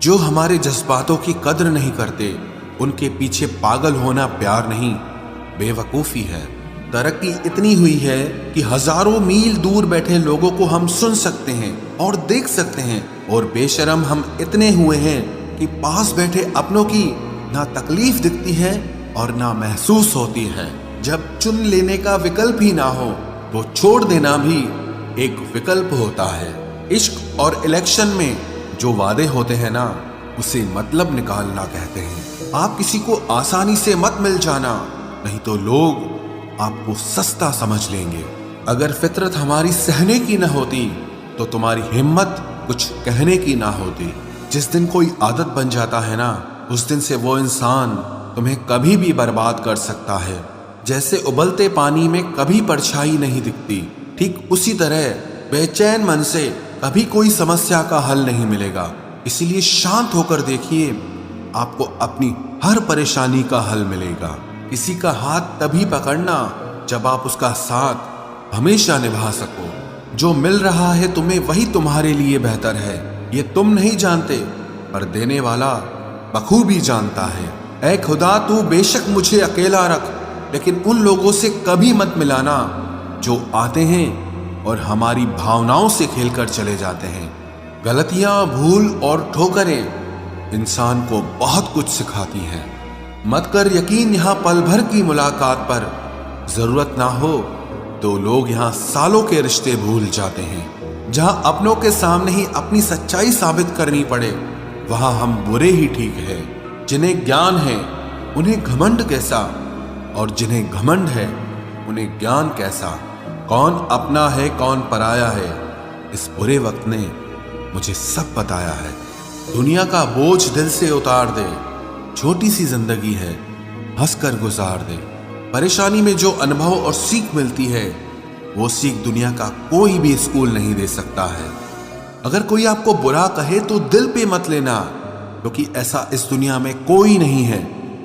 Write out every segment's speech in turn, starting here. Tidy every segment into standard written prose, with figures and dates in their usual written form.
जो हमारे जज्बातों की कद्र नहीं करते उनके पीछे पागल होना प्यार नहीं, बेवकूफ़ी है। तरक्की इतनी हुई है कि हजारों मील दूर बैठे लोगों को हम सुन सकते हैं और देख सकते हैं, और बेशरम हम इतने हुए हैं कि पास बैठे अपनों की ना तकलीफ दिखती है और ना महसूस होती है। जब चुन लेने का विकल्प ही ना हो तो छोड़ देना भी एक विकल्प होता है। इश्क और इलेक्शन में जो वादे होते हैं ना, उसे मतलब निकालना कहते हैं। आप किसी को आसानी से मत मिल जाना, नहीं तो लोग आपको सस्ता समझ लेंगे। अगर फितरत हमारी सहने की न होती तो तुम्हारी हिम्मत कुछ कहने की ना होती। जिस दिन कोई आदत बन जाता है ना, उस दिन से वो इंसान तुम्हें कभी भी बर्बाद कर सकता है। जैसे उबलते पानी में कभी परछाई नहीं दिखती, ठीक उसी तरह बेचैन मन से कभी कोई समस्या का हल नहीं मिलेगा। इसीलिए शांत होकर देखिए, आपको अपनी हर परेशानी का हल मिलेगा। किसी का हाथ तभी पकड़ना जब आप उसका साथ हमेशा निभा सको। जो मिल रहा है तुम्हें वही तुम्हारे लिए बेहतर है, ये तुम नहीं जानते पर देने वाला बखूबी जानता है। ऐ खुदा, तू बेशक मुझे अकेला रख, लेकिन उन लोगों से कभी मत मिलाना जो आते हैं और हमारी भावनाओं से खेलकर चले जाते हैं। गलतियां, भूल और ठोकरें इंसान को बहुत कुछ सिखाती हैं। मत कर यकीन यहाँ पल भर की मुलाकात पर, जरूरत ना हो तो लोग यहाँ सालों के रिश्ते भूल जाते हैं। जहां अपनों के सामने ही अपनी सच्चाई साबित करनी पड़े, वहां हम बुरे ही ठीक है। जिन्हें ज्ञान है उन्हें घमंड कैसा, और जिन्हें घमंड है उन्हें ज्ञान कैसा। कौन अपना है कौन पराया है, इस बुरे वक्त ने मुझे सब बताया है। दुनिया का बोझ दिल से उतार दे, छोटी सी जिंदगी है, हंसकर गुजार दे। परेशानी में जो अनुभव और सीख मिलती है, वो सीख दुनिया का कोई भी स्कूल नहीं दे सकता है। अगर कोई आपको बुरा कहे तो दिल पे मत लेना, क्योंकि ऐसा इस दुनिया में कोई नहीं है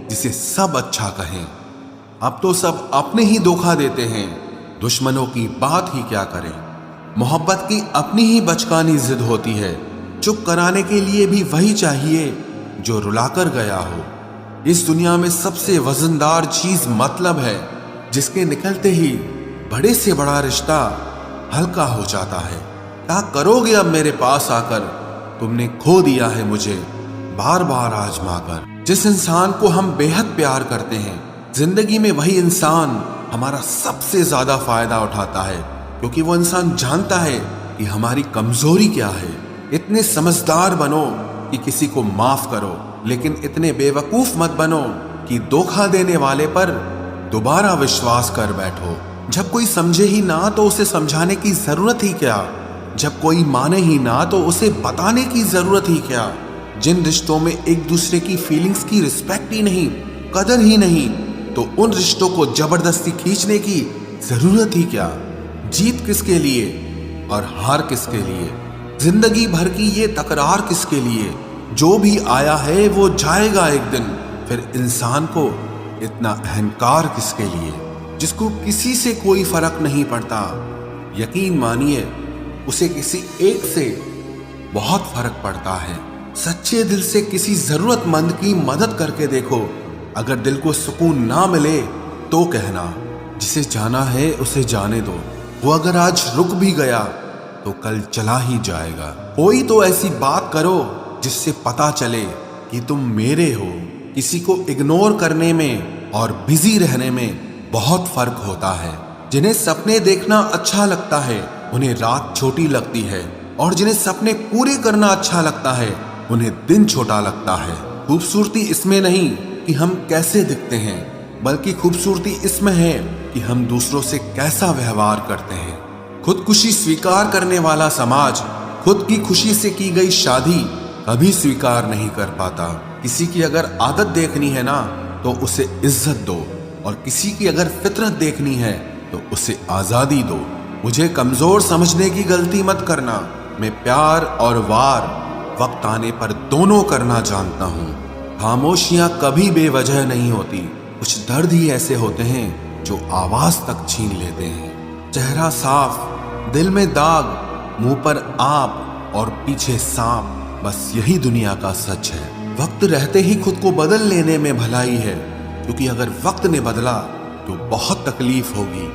जिसे सब अच्छा कहें। अब तो सब अपने ही धोखा देते हैं, दुश्मनों की बात ही क्या करें। मोहब्बत की अपनी ही बचकानी जिद होती है, चुप कराने के लिए भी वही चाहिए जो रुलाकर गया हो। इस दुनिया में सबसे वजनदार चीज मतलब है, जिसके निकलते ही बड़े से बड़ा रिश्ता हल्का हो जाता है। क्या करोगे अब मेरे पास आकर, तुमने खो दिया है मुझे बार बार आजमा कर। जिस इंसान को हम बेहद प्यार करते हैं, जिंदगी में वही इंसान हमारा सबसे ज्यादा फायदा उठाता है, क्योंकि वो इंसान जानता है कि हमारी कमजोरी क्या है। इतने समझदार बनो कि किसी को माफ करो, लेकिन इतने बेवकूफ मत बनो कि धोखा देने वाले पर दोबारा विश्वास कर बैठो। जब कोई समझे ही ना तो उसे समझाने की जरूरत ही क्या, जब कोई माने ही ना तो उसे बताने की जरूरत ही क्या। जिन रिश्तों में एक दूसरे की फीलिंग्स की रिस्पेक्ट ही नहीं, कदर ही नहीं, तो उन रिश्तों को जबरदस्ती खींचने की जरूरत ही क्या। जीत किसके लिए और हार किसके लिए, जिंदगी भर की ये तकरार किसके लिए। जो भी आया है वो जाएगा एक दिन, फिर इंसान को इतना अहंकार किसके लिए, जिसको किसी से कोई फर्क नहीं पड़ता। यकीन मानिए, उसे किसी एक से बहुत फर्क पड़ता है। सच्चे दिल से किसी जरूरतमंद की मदद करके देखो। अगर दिल को सुकून ना मिले तो कहना, जिसे जाना है उसे जाने दो। वो अगर आज रुक भी गया तो कल चला ही जाएगा। कोई तो ऐसी बात करो जिससे पता चले कि तुम मेरे हो। किसी को इग्नोर करने में और बिजी रहने में बहुत फर्क होता है। जिन्हें सपने देखना अच्छा लगता है उन्हें रात छोटी लगती है, और जिन्हें सपने पूरे करना अच्छा लगता है उन्हें दिन छोटा लगता है। खूबसूरती इसमें नहीं कि हम कैसे दिखते हैं, बल्कि खूबसूरती इसमें है कि हम दूसरों से कैसा व्यवहार करते हैं। खुदकुशी स्वीकार करने वाला समाज खुद की खुशी से की गई शादी कभी स्वीकार नहीं कर पाता। किसी की अगर आदत देखनी है ना तो उसे इज्जत दो, और किसी की अगर फितरत देखनी है तो उसे आजादी दो। मुझे कमजोर समझने की गलती मत करना। मैं प्यार और वार वक्त आने पर दोनों करना जानता हूँ। खामोशियां कभी बेवजह नहीं होती। कुछ दर्द ही ऐसे होते हैं जो आवाज तक छीन लेते हैं। चेहरा साफ, दिल में दाग, मुंह पर आप और पीछे सांप। बस यही दुनिया का सच है। वक्त रहते ही खुद को बदल लेने में भलाई है, क्योंकि अगर वक्त ने बदला तो बहुत तकलीफ होगी।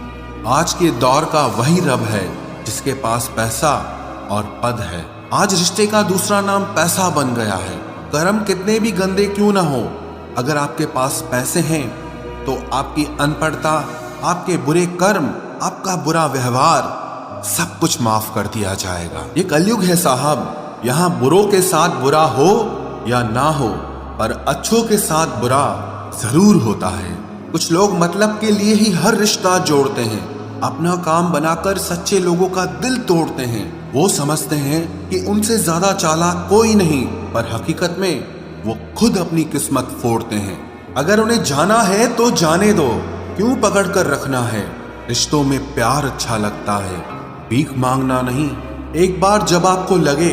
आज के दौर का वही रब है जिसके पास पैसा और पद है। आज रिश्ते का दूसरा नाम पैसा बन गया है। कर्म कितने भी गंदे क्यों ना हो, अगर आपके पास पैसे हैं तो आपकी अनपढ़ता, आपके बुरे कर्म, आपका बुरा व्यवहार सब कुछ माफ कर दिया जाएगा। ये कलयुग है साहब, यहाँ बुरों के साथ बुरा हो या ना हो, पर अच्छों के साथ बुरा जरूर होता है। कुछ लोग मतलब के लिए ही हर रिश्ता जोड़ते हैं, अपना काम बनाकर सच्चे लोगों का दिल तोड़ते हैं। वो समझते हैं कि उनसे ज्यादा चालाक कोई नहीं, पर हकीकत में वो खुद अपनी किस्मत फोड़ते हैं। अगर उन्हें जाना है तो जाने दो, क्यों पकड़ कर रखना है। रिश्तों में प्यार अच्छा लगता है, भीख मांगना नहीं। एक बार जब आपको लगे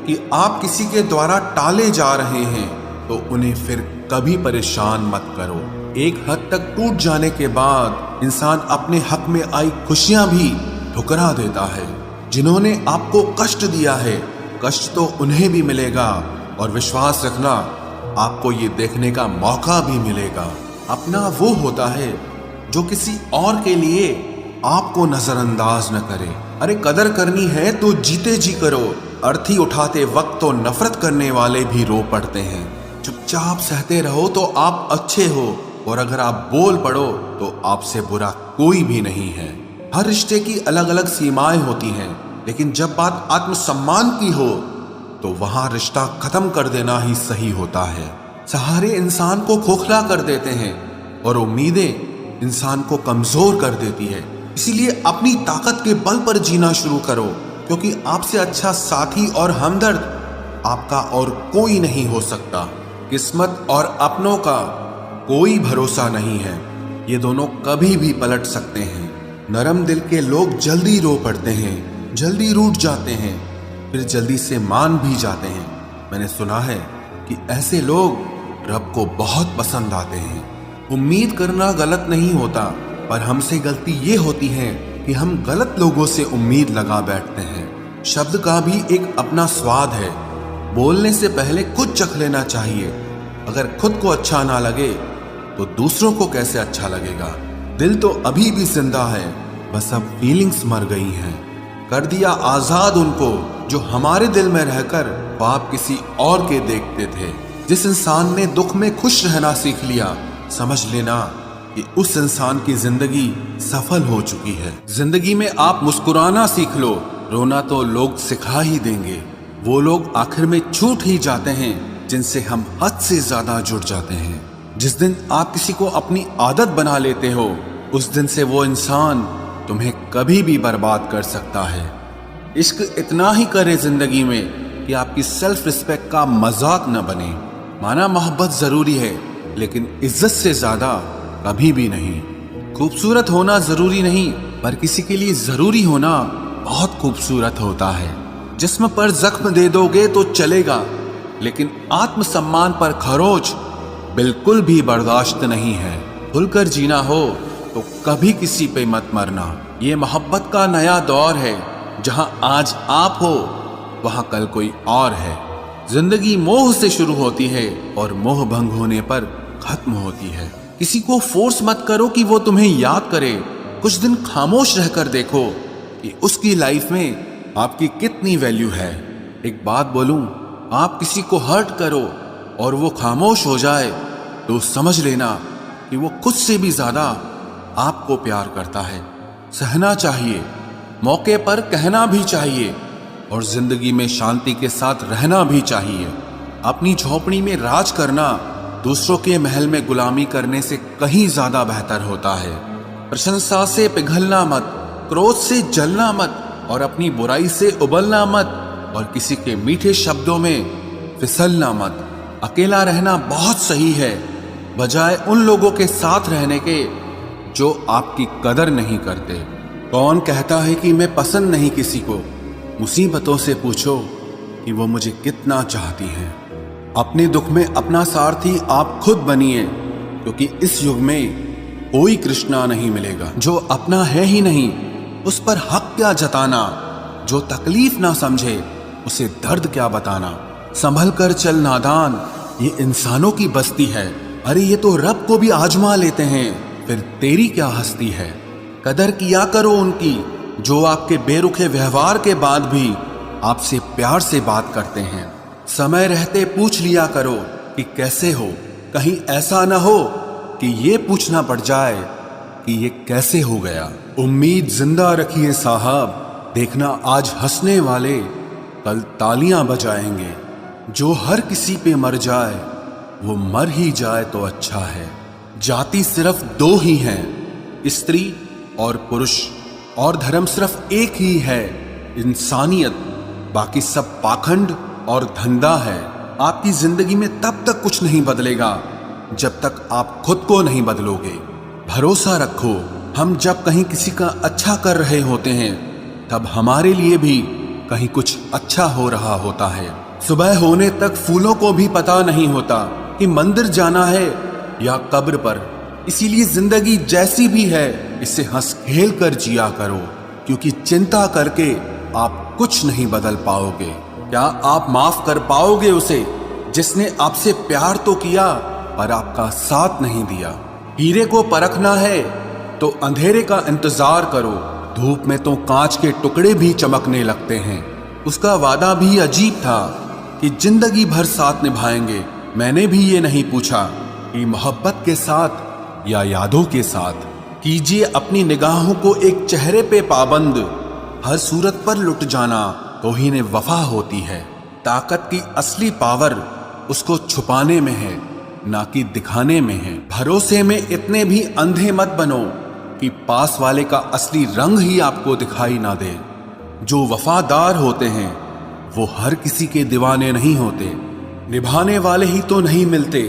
कि आप किसी के द्वारा टाले जा रहे हैं तो उन्हें फिर कभी परेशान मत करो। एक हद तक टूट जाने के बाद इंसान अपने हक में आई खुशियां भी ठुकरा देता है। जिन्होंने आपको कष्ट दिया है, कष्ट तो उन्हें भी मिलेगा, और विश्वास रखना आपको ये देखने का मौका भी मिलेगा। अपना वो होता है जो किसी और के लिए आपको नजरअंदाज न करे। अरे कदर करनी है तो जीते जी करो। अर्थी उठाते वक्त तो नफरत करने वाले भी रो पड़ते हैं। चुपचाप सहते रहो तो आप अच्छे हो, और अगर आप बोल पड़ो तो आपसे बुरा कोई भी नहीं है। हर रिश्ते की अलग अलग सीमाएं होती हैं, लेकिन जब बात आत्मसम्मान की हो तो वहां रिश्ता खत्म कर देना ही सही होता है। सहारे इंसान को खोखला कर देते हैं और उम्मीदें इंसान को कमजोर कर देती है। इसीलिए अपनी ताकत के बल पर जीना शुरू करो, क्योंकि आपसे अच्छा साथी और हमदर्द आपका और कोई नहीं हो सकता। किस्मत और अपनों का कोई भरोसा नहीं है, ये दोनों कभी भी पलट सकते हैं। नरम दिल के लोग जल्दी रो पड़ते हैं, जल्दी रूठ जाते हैं, फिर जल्दी से मान भी जाते हैं। मैंने सुना है कि ऐसे लोग रब को बहुत पसंद आते हैं। उम्मीद करना गलत नहीं होता, पर हमसे गलती ये होती है कि हम गलत लोगों से उम्मीद लगा बैठते हैं। शब्द का भी एक अपना स्वाद है, बोलने से पहले खुद चख लेना चाहिए। अगर खुद को अच्छा ना लगे तो दूसरों को कैसे अच्छा लगेगा। दिल तो अभी भी जिंदा है, बस अब फीलिंग्स मर गई हैं। कर दिया आजाद उनको जो हमारे दिल में रहकर ख्वाब किसी और के देखते थे। जिस इंसान ने दुख में खुश रहना सीख लिया, समझ लेना कि उस इंसान की जिंदगी सफल हो चुकी है। जिंदगी में आप मुस्कुराना सीख लो, रोना तो लोग सिखा ही देंगे। वो लोग आखिर में छूट ही जाते हैं जिनसे हम हद से ज्यादा जुड़ जाते हैं। जिस दिन आप किसी को अपनी आदत बना लेते हो, उस दिन से वो इंसान तुम्हें कभी भी बर्बाद कर सकता है। इश्क इतना ही करे जिंदगी में कि आपकी सेल्फ रिस्पेक्ट का मजाक न बने। माना मोहब्बत जरूरी है, लेकिन इज्जत से ज्यादा कभी भी नहीं। खूबसूरत होना जरूरी नहीं, पर किसी के लिए जरूरी होना बहुत खूबसूरत होता है। जिस्म पर जख्म दे दोगे तो चलेगा, लेकिन आत्मसम्मान पर खरोच बिल्कुल भी बर्दाश्त नहीं है। खुलकर जीना हो तो कभी किसी पे मत मरना। ये मोहब्बत का नया दौर है, जहां आज आप हो वहां कल कोई और है। जिंदगी मोह से शुरू होती है और मोह भंग होने पर खत्म होती है। किसी को फोर्स मत करो कि वो तुम्हें याद करे। कुछ दिन खामोश रहकर देखो कि उसकी लाइफ में आपकी कितनी वैल्यू है। एक बात बोलूं, आप किसी को हर्ट करो और वो खामोश हो जाए तो समझ लेना कि वो खुद से भी ज्यादा आपको प्यार करता है। सहना चाहिए, मौके पर कहना भी चाहिए, और जिंदगी में शांति के साथ रहना भी चाहिए। अपनी झोपड़ी में राज करना दूसरों के महल में गुलामी करने से कहीं ज्यादा बेहतर होता है। प्रशंसा से पिघलना मत, क्रोध से जलना मत, और अपनी बुराई से उबलना मत, और किसी के मीठे शब्दों में फिसलना मत। अकेला रहना बहुत सही है, बजाय उन लोगों के साथ रहने के जो आपकी कदर नहीं करते। कौन कहता है कि मैं पसंद नहीं किसी को? मुसीबतों से पूछो कि वो मुझे कितना चाहती हैं। अपने दुख में अपना सारथी आप खुद बनिए, क्योंकि इस युग में कोई कृष्णा नहीं मिलेगा। जो अपना है ही नहीं, उस पर हक क्या जताना। जो तकलीफ ना समझे, उसे दर्द क्या बताना। संभल कर चल नादान, ये इंसानों की बस्ती है। अरे ये तो रब को भी आजमा लेते हैं, फिर तेरी क्या हस्ती है। कदर किया करो उनकी जो आपके बेरुखे व्यवहार के बाद भी आपसे प्यार से बात करते हैं। समय रहते पूछ लिया करो कि कैसे हो, कहीं ऐसा न हो कि ये पूछना पड़ जाए कि ये कैसे हो गया। उम्मीद जिंदा रखिए साहब, देखना आज हंसने वाले कल तालियां बजाएंगे। जो हर किसी पे मर जाए वो मर ही जाए तो अच्छा है। जाति सिर्फ दो ही हैं, स्त्री और पुरुष, और धर्म सिर्फ एक ही है, इंसानियत। बाकी सब पाखंड और धंधा है। आपकी जिंदगी में तब तक कुछ नहीं बदलेगा जब तक आप खुद को नहीं बदलोगे। भरोसा रखो, हम जब कहीं किसी का अच्छा कर रहे होते हैं तब हमारे लिए भी कहीं कुछ अच्छा हो रहा होता है। सुबह होने तक फूलों को भी पता नहीं होता कि मंदिर जाना है या कब्र पर। इसीलिए जिंदगी जैसी भी है इसे हंस खेल कर जिया करो, क्योंकि चिंता करके आप कुछ नहीं बदल पाओगे। क्या आप माफ कर पाओगे उसे जिसने आपसे प्यार तो किया पर आपका साथ नहीं दिया। हीरे को परखना है तो अंधेरे का इंतजार करो, धूप में तो कांच के टुकड़े भी चमकने लगते हैं। उसका वादा भी अजीब था कि जिंदगी भर साथ निभाएंगे। मैंने भी ये नहीं पूछा कि मोहब्बत के साथ या यादों के साथ। कीजिए अपनी निगाहों को एक चेहरे पे पाबंद, हर सूरत पर लुट जाना तौहीन वफा होती है। ताकत की असली पावर उसको छुपाने में है, ना कि दिखाने में है। भरोसे में इतने भी अंधे मत बनो कि पास वाले का असली रंग ही आपको दिखाई ना दे। जो वफादार होते हैं वो हर किसी के दीवाने नहीं होते। निभाने वाले ही तो नहीं मिलते,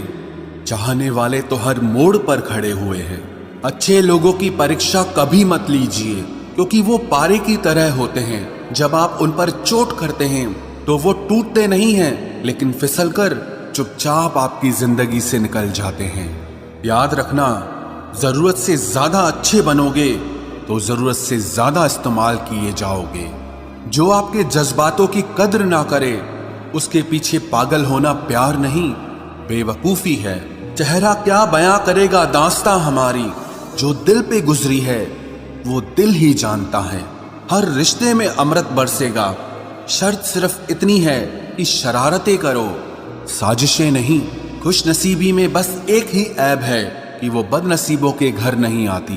चाहने वाले तो हर मोड़ पर खड़े हुए हैं। अच्छे लोगों की परीक्षा कभी मत लीजिए, क्योंकि वो पारे की तरह होते हैं। जब आप उन पर चोट करते हैं तो वो टूटते नहीं हैं, लेकिन फिसलकर चुपचाप आपकी जिंदगी से निकल जाते हैं। याद रखना, जरूरत से ज्यादा अच्छे बनोगे तो जरूरत से ज्यादा इस्तेमाल किए जाओगे। जो आपके जज्बातों की कद्र ना करे उसके पीछे पागल होना प्यार नहीं, बेवकूफी है। चेहरा क्या बयां करेगा दास्तां हमारी, जो दिल पे गुजरी है वो दिल ही जानता है। हर रिश्ते में अमृत बरसेगा, शर्त सिर्फ इतनी है कि शरारतें करो, साजिशें नहीं। खुश नसीबी में बस एक ही ऐब है कि वो बदनसीबों के घर नहीं आती।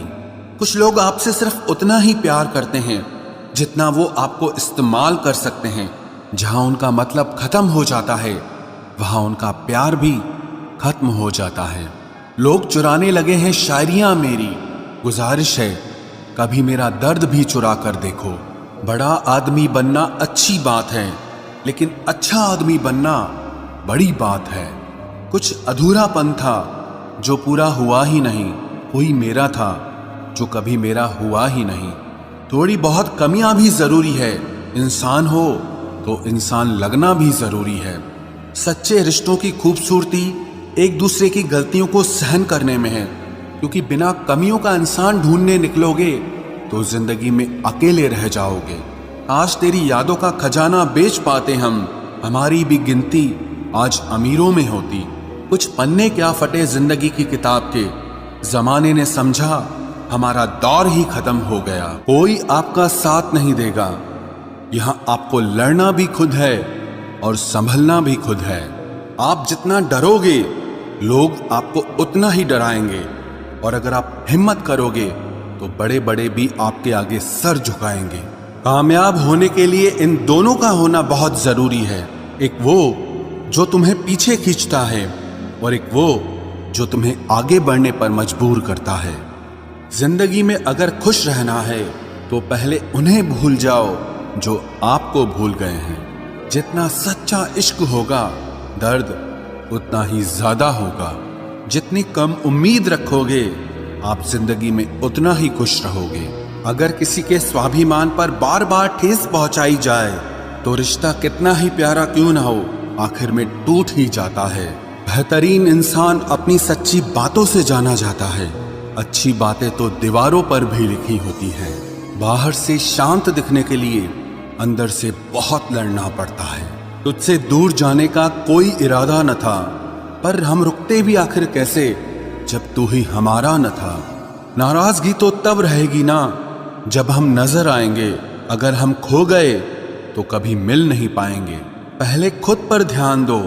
कुछ लोग आपसे सिर्फ उतना ही प्यार करते हैं जितना वो आपको इस्तेमाल कर सकते हैं। जहां उनका मतलब खत्म हो जाता है वहां उनका प्यार भी खत्म हो जाता है। लोग चुराने लगे हैं शायरियां मेरी, गुजारिश है कभी मेरा दर्द भी चुरा कर देखो। बड़ा आदमी बनना अच्छी बात है, लेकिन अच्छा आदमी बनना बड़ी बात है। कुछ अधूरापन था जो पूरा हुआ ही नहीं, कोई मेरा था जो कभी मेरा हुआ ही नहीं। थोड़ी बहुत कमियां भी जरूरी है, इंसान हो तो इंसान लगना भी जरूरी है। सच्चे रिश्तों की खूबसूरती एक दूसरे की गलतियों को सहन करने में है, क्योंकि बिना कमियों का इंसान ढूंढने निकलोगे तो जिंदगी में अकेले रह जाओगे। आज तेरी यादों का खजाना बेच पाते हम, हमारी भी गिनती आज अमीरों में होती। कुछ पन्ने क्या फटे जिंदगी की किताब के, जमाने ने समझा हमारा दौर ही खत्म हो गया। कोई आपका साथ नहीं देगा, यहाँ आपको लड़ना भी खुद है और संभलना भी खुद है। आप जितना डरोगे लोग आपको उतना ही डराएंगे, और अगर आप हिम्मत करोगे तो बड़े बड़े भी आपके आगे सर झुकाएंगे। कामयाब होने के लिए इन दोनों का होना बहुत जरूरी है, एक वो जो तुम्हें पीछे खींचता है और एक वो जो तुम्हें आगे बढ़ने पर मजबूर करता है। जिंदगी में अगर खुश रहना है तो पहले उन्हें भूल जाओ जो आपको भूल गए हैं। जितना सच्चा इश्क होगा दर्द उतना ही ज्यादा होगा। जितनी कम उम्मीद रखोगे आप जिंदगी में उतना ही खुश रहोगे। अगर किसी के स्वाभिमान पर बार बार ठेस पहुंचाई जाए तो रिश्ता कितना ही प्यारा क्यों ना हो आखिर में टूट ही जाता है। बेहतरीन इंसान अपनी सच्ची बातों से जाना जाता है, अच्छी बातें तो दीवारों पर भी लिखी होती हैं। बाहर से शांत दिखने के लिए अंदर से बहुत लड़ना पड़ता है। तुझसे दूर जाने का कोई इरादा न था, पर हम रुकते भी आखिर कैसे जब तू ही हमारा न था। नाराजगी तो तब रहेगी ना जब हम नजर आएंगे, अगर हम खो गए तो कभी मिल नहीं पाएंगे। पहले खुद पर ध्यान दो,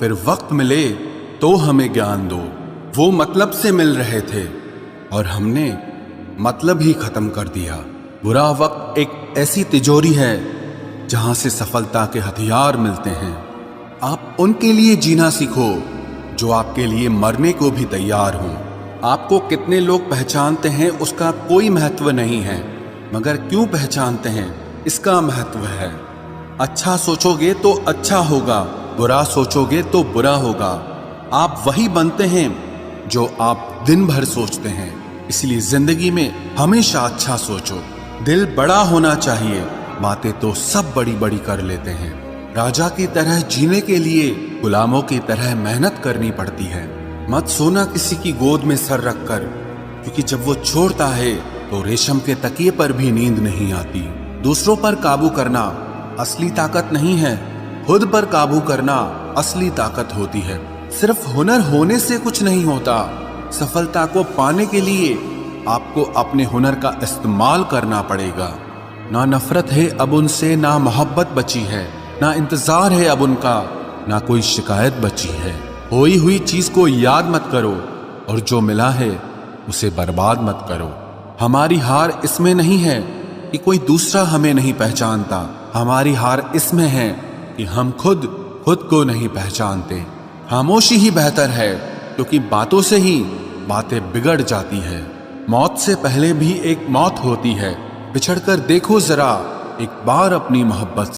फिर वक्त मिले तो हमें ज्ञान दो। वो मतलब से मिल रहे थे और हमने मतलब ही खत्म कर दिया। बुरा वक्त एक ऐसी तिजोरी है जहां से सफलता के हथियार मिलते हैं। आप उनके लिए जीना सीखो जो आपके लिए मरने को भी तैयार हों। आपको कितने लोग पहचानते हैं उसका कोई महत्व नहीं है, मगर क्यों पहचानते हैं इसका महत्व है। अच्छा सोचोगे तो अच्छा होगा, बुरा सोचोगे तो बुरा होगा। आप वही बनते हैं जो आप दिन भर सोचते हैं। इसलिए जिंदगी में हमेशा अच्छा सोचो। दिल बड़ा होना चाहिए, बातें तो सब बड़ी बड़ी कर लेते हैं। राजा की तरह जीने के लिए गुलामों की तरह मेहनत करनी पड़ती है। मत सोना किसी की गोद में सर रखकर, क्योंकि जब वो छोड़ता है तो रेशम के तकिए पर भी नींद नहीं आती। दूसरों पर काबू करना असली ताकत नहीं है, खुद पर काबू करना असली ताकत होती है। सिर्फ हुनर होने से कुछ नहीं होता, सफलता को पाने के लिए आपको अपने हुनर का इस्तेमाल करना पड़ेगा। ना नफरत है अब उनसे, ना मोहब्बत बची है, ना इंतजार है अब उनका, ना कोई शिकायत बची है। खोई हुई चीज को याद मत करो और जो मिला है उसे बर्बाद मत करो। हमारी हार इसमें नहीं है कि कोई दूसरा हमें नहीं पहचानता, हमारी हार इसमें है कि हम खुद को नहीं पहचानते। खामोशी ही बेहतर है, क्योंकि बातों से ही बातें बिगड़ जाती है। मौत से पहले भी एक मौत होती है, बिछड़कर देखो जरा एक बार अपनी मोहब्बत।